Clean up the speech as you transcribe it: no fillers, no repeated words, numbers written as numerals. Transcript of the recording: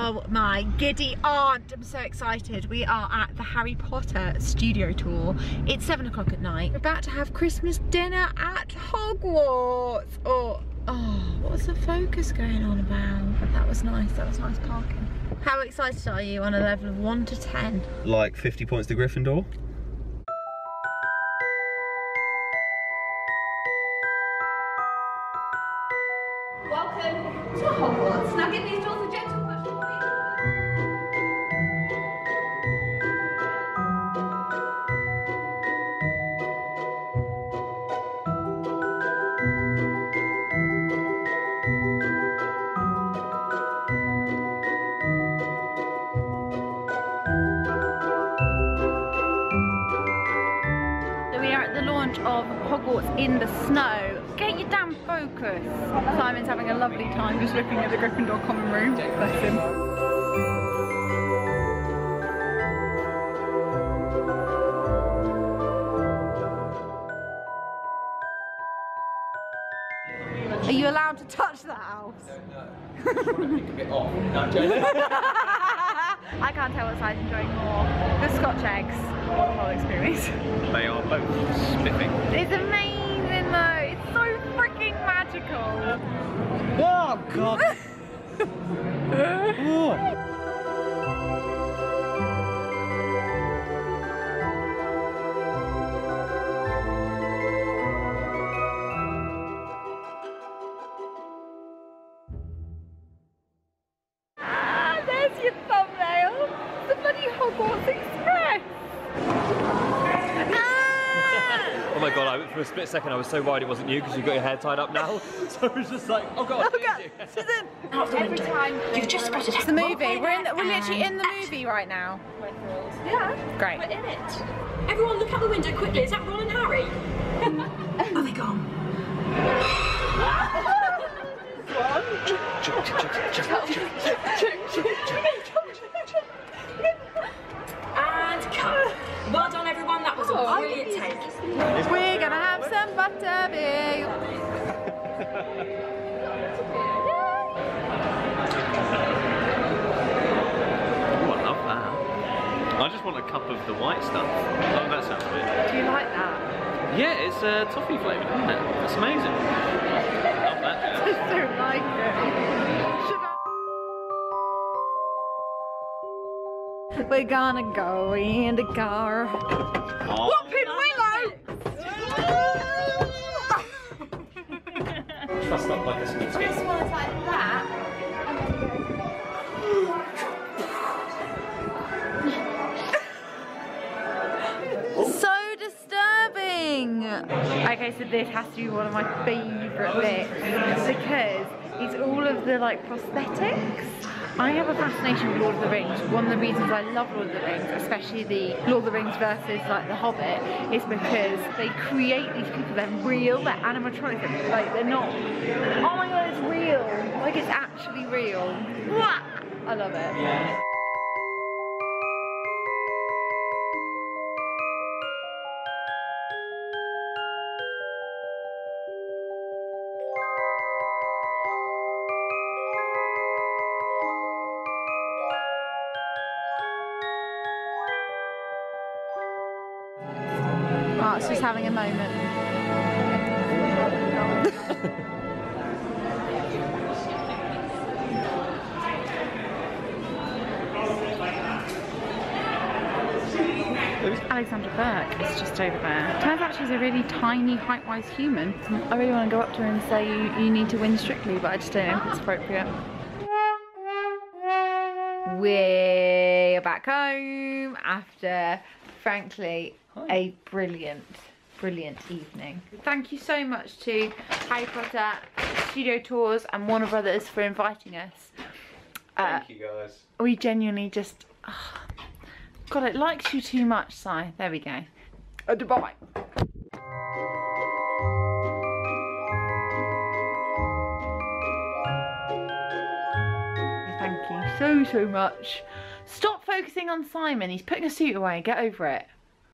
Oh my giddy aunt, I'm so excited. We are at the Harry Potter studio tour. It's 7 o'clock at night. We're about to have Christmas dinner at Hogwarts. Oh, what's the focus going on about? That was nice parking. How excited are you on a level of 1 to 10? Like 50 points to Gryffindor. Welcome to Hogwarts. Now give these doors a gentle push. So we are at the launch of Hogwarts in the snow. Get your damn focus. Simon's having a lovely time just looking at the Gryffindor common room. Bless him. Are you allowed to touch the house? I don't know. I'm trying to pick a bit off. No, I'm joking. I can't tell what side's enjoying more. The Scotch eggs or the whole experience. They are both spiffing. It's amazing though. It's so freaking magical. Oh god. Oh. There's your thumbnail. The bloody Hogwarts Express. Oh my god, for a split second I was so worried it wasn't you because you got your hair tied up now. So I was just like, oh god. Oh god, she's in. Every time. You've just spotted it's the movie. We're literally in the movie right now. We're thrilled. Yeah. Great. We're in it. Everyone look out the window quickly. Is that Ron and Harry? Are they gone? And cut. Well done everyone, that was a brilliant take. We're gonna have some butterbeer. Oh, I love that. I just want a cup of the white stuff. Oh, that sounds good. Do you like that? Yeah, it's toffee flavoured, isn't it? That's amazing. I love that. I don't like it. We're gonna go in the car. Whooping Willow! Trussed up like a sweet This one's like that. So disturbing! Okay, so this has to be one of my favourite bits because it's all of the like prosthetics. I have a fascination with Lord of the Rings. One of the reasons I love Lord of the Rings, especially the Lord of the Rings versus like The Hobbit, is because they create these people, they're real, they're animatronic, like they're not, oh my god, it's real, like it's actually real. I love it. Mark's just having a moment. Alexandra Burke is just over there. Turns out she's a really tiny, height-wise human. I really want to go up to her and say you need to win Strictly, but I just don't know if it's appropriate. We're back home after, frankly, a brilliant evening. Thank you so much to Harry Potter Studio Tours and Warner Brothers for inviting us. Thank you guys. We genuinely just, God, it likes you too much, Si. There we go. Dubai. Thank you so much. Stop focusing on Simon. He's putting a suit away. Get over it.